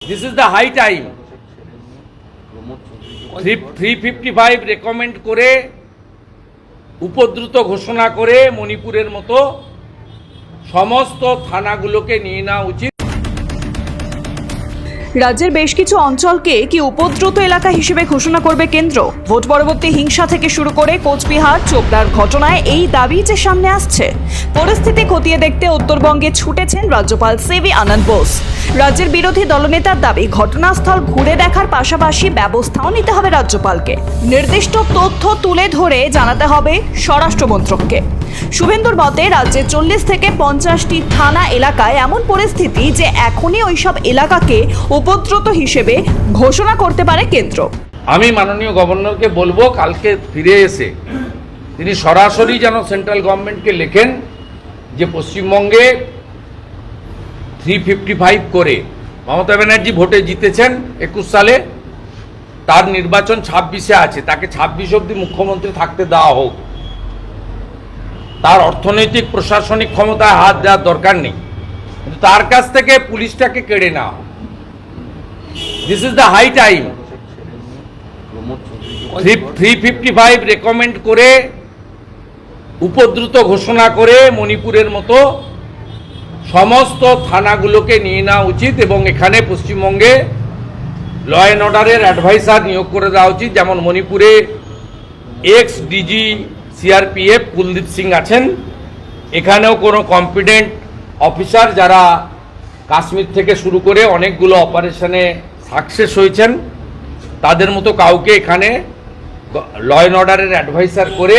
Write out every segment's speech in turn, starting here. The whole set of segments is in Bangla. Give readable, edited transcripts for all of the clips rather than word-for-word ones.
This is the high time. 355 recommend করে উপদ্রুত ঘোষণা করে মণিপুরের মতো সমস্ত থানাগুলোকে নিয়ে নেওয়া উচিত। রাজ্যের বেশ কিছু অঞ্চলকে কি উপদ্রুত এলাকা হিসেবে ঘোষণা করবে কেন্দ্র? ভোট পরবর্তী হিংসা থেকে শুরু করে কোচবিহার চোপড়ার ঘটনায় এই দাবি যে সামনে আসছে। পরিস্থিতি খতিয়ে দেখতে উত্তরবঙ্গে ছুটেছেন রাজ্যপাল সিভি আনন্দ বোস। রাজ্যের বিরোধী দলনেতার দাবি, ঘটনাস্থল ঘুরে দেখার পাশাপাশি ব্যবস্থাও নিতে হবে রাজ্যপালকে। নির্দিষ্ট তথ্য তুলে ধরে জানাতে হবে স্বরাষ্ট্র মন্ত্রককে। শুভেন্দুর মতে রাজ্যে 40 থেকে 50টি থানা এলাকায় এমন পরিস্থিতি যে এখনই ওইসব এলাকাকে উপদ্রুত হিসেবে ঘোষণা করতে পারে কেন্দ্র। আমি মাননীয় গভর্নরকে বলবো কালকে ফিরে এসে তিনি সরাসরি যেন সেন্ট্রাল গভর্নমেন্টকে লেখেন যে পশ্চিমবঙ্গে 355 করে মমতা ব্যানার্জি ভোটে জিতেছেন 21 সালে, তার নির্বাচন 26-এ আছে, তাকে 26 অবধি মুখ্যমন্ত্রী থাকতে দেওয়া হোক। তার অর্থনৈতিক প্রশাসনিক ক্ষমতায় হাত দেওয়ার দরকার নেই, কিন্তু তার কাছ থেকে পুলিশটাকে কেড়ে নেওয়া। This is the high time. 355 recommend করে উপদ্রুত ঘোষণা করে মণিপুরের মতো সমস্ত থানাগুলোকে নিয়ে নেওয়া উচিত এবং এখানে পশ্চিমবঙ্গে ল অ্যান্ড অর্ডারের অ্যাডভাইসার নিয়োগ করে দেওয়া উচিত। যেমন মণিপুরে ex DG CRPF Kuldeep Singh আছেন, এখানেও কোনো কম্পিটেন্ট অফিসার যারা কাশ্মীর থেকে শুরু করে অনেকগুলো অপারেশনে সাকসেস হয়েছেন, তাদের মতো কাউকে এখানে ল অ্যান্ড অর্ডারের অ্যাডভাইসার করে,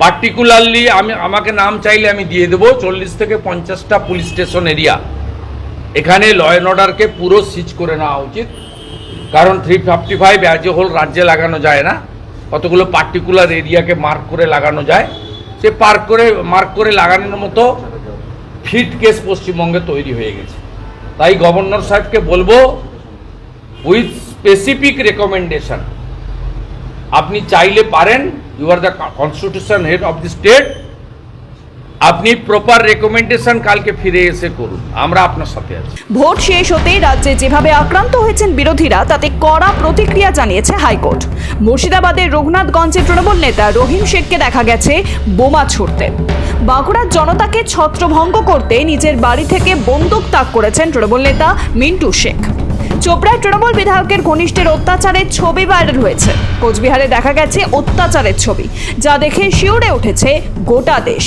পার্টিকুলারলি আমাকে নাম চাইলে আমি দিয়ে দেবো, 40 থেকে 50টা পুলিশ স্টেশন এরিয়া এখানে ল অ্যান্ড অর্ডারকে পুরো সিজ করে নেওয়া উচিত। কারণ 355 অ্যাজ এ হোল রাজ্যে লাগানো যায় না, কতগুলো পার্টিকুলার এরিয়াকে মার্ক করে লাগানো যায়। সে মার্ক করে লাগানোর মতো ফিট কেস পশ্চিমবঙ্গে তৈরি হয়ে গেছে। তাই গভর্নর সাহেবকে বলবো উইথ স্পেসিফিক রেকমেন্ডেশন, আপনি চাইলে পারেন, you are the constitution head of the state, আপনি প্রপার রেকমেন্ডেশন কালকে ফিরে এসে করুন, আমরা আপনার সাথে আছি। ভোট শেষ হতেই রাজ্যে যেভাবে আক্রান্ত হয়েছেন বিরোধীরা, তাতে কড়া প্রতিক্রিয়া জানিয়েছে হাইকোর্ট। মুর্শিদাবাদের রঘুনাথগঞ্জে তৃণমূল নেতা রহিম শেখকে দেখা গেছে বোমা ছুড়তে। বাঁকুড়ার জনতাকে ছত্রভঙ্গ করতে নিজের বাড়ি থেকে বন্দুক তাক করেছেন তৃণমূল নেতা মিন্টু শেখ। চোপড়ায় তৃণমূল বিধায়কের ঘনিষ্ঠের অত্যাচারের ছবি ভাইরাল হয়েছে। কোচবিহারে দেখা গেছে অত্যাচারের ছবি, যা দেখে শিউরে উঠেছে গোটা দেশ।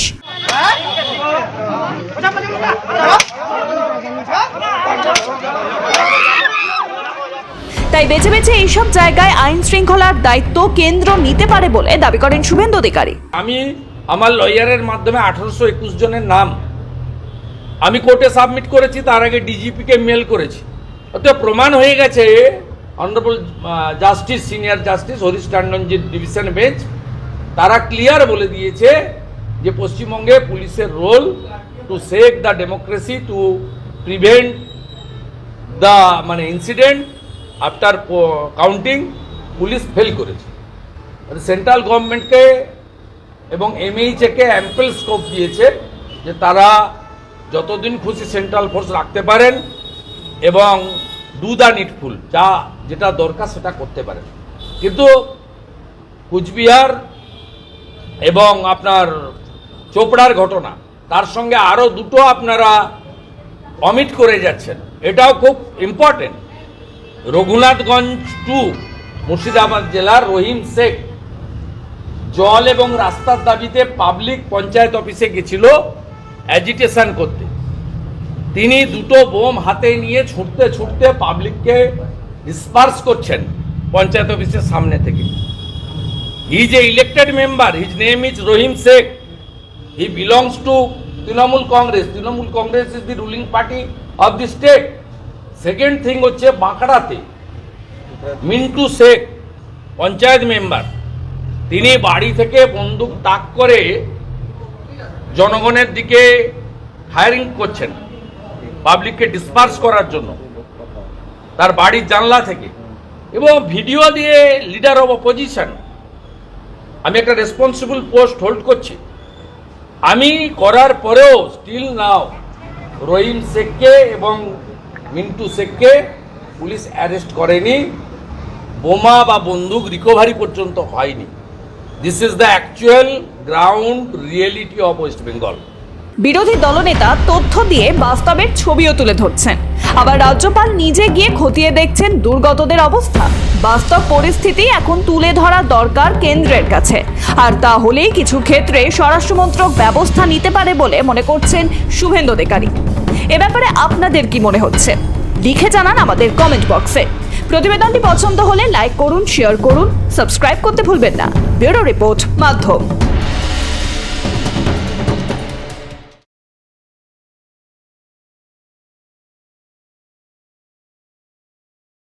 তাই বেছে বেছে এইসব জায়গায় আইন শৃঙ্খলার দায়িত্ব কেন্দ্র নিতে পারে বলে দাবি করেন শুভেন্দু অধিকারী। আমি আমার লয়ারের মাধ্যমে 1821 জনের নাম আমি কোর্টে সাবমিট করেছি, তার আগে ডিজিপিকে মেল করেছি। অতএব প্রমাণ হয়ে গেছে, honourable justice, senior justice Harish টান্ডনজির ডিভিশন বেঞ্চ তারা ক্লিয়ার বলে দিয়েছে যে পশ্চিমবঙ্গে পুলিশের role to save the democracy, to prevent the incident after counting, police fail করেছে। সেন্ট্রাল গভর্নমেন্টকে এবং এমএইচকে অ্যাম্পল স্কোপ দিয়েছে যে তারা যতদিন খুশি সেন্ট্রাল ফোর্স রাখতে পারেন এবং ডু দ্য নিডফুল, যেটা দরকার সেটা করতে পারেন। কিন্তু কুচবিহার এবং আপনার চোপড়ার ঘটনা, তার সঙ্গে আরও দুটো আপনারা অমিট করে যাচ্ছেন, এটাও খুব ইম্পর্টেন্ট। রঘুনাথগঞ্জ 2 মুর্শিদাবাদ জেলার রহিম শেখ জল এবং রাস্তার দাবিতে পাবলিক পঞ্চায়েত অফিসে গেছিল অ্যাজিটেশন করতে। তিনি দুটো বোম হাতে নিয়ে ছুটতে ছুটতে পাবলিককে ডিসপার্স করছেন পঞ্চায়েত অফিসের সামনে থেকে। He is a elected member, his name is Rahim Sheikh, he belongs to Trinamool Congress. Trinamool Congress is the ruling party of the state. Second thing হচ্ছে বাঁকড়াতে মিন্টু শেখ পঞ্চায়েত মেম্বার, তিনি বাড়ি থেকে বন্দুক তাক করে জনগণের দিকে ফায়ারিং করছেন পাবলিককে ডিসপার্স করার জন্য তার বাড়ির জানলা থেকে, এবং ভিডিও দিয়ে লিডার অফ অপোজিশন। আমি একটা রেসপন্সিবল পোস্ট হোল্ড করছি, আমি করার পরেও স্টিল নাও রহিম শেখকে এবং মিন্টু শেখকে পুলিশ অ্যারেস্ট করেনি, বোমা বা বন্দুক রিকভারি পর্যন্ত হয়নি। This is the actual ground reality of West Bengal. বিরোধী দলনেতা তথ্য দিয়ে বাস্তবের ছবিও তুলে ধরছেন, আবার রাজ্যপাল নিজে গিয়ে খতিয়ে দেখছেন দুর্গতদের অবস্থা। বাস্তব পরিস্থিতি এখন তুলে ধরা দরকার কেন্দ্রের কাছে, আর তাহলেই কিছু ক্ষেত্রে স্বরাষ্ট্রমন্ত্রক ব্যবস্থা নিতে পারে বলে মনে করছেন শুভেন্দু অধিকারী। এ ব্যাপারে আপনাদের কি মনে হচ্ছে লিখে জানান আমাদের কমেন্ট বক্সে। প্রতিবেদনটি পছন্দ হলে লাইক করুন, শেয়ার করুন, সাবস্ক্রাইব করতে ভুলবেন না। ব্যুরো রিপোর্ট, মাধ্যম।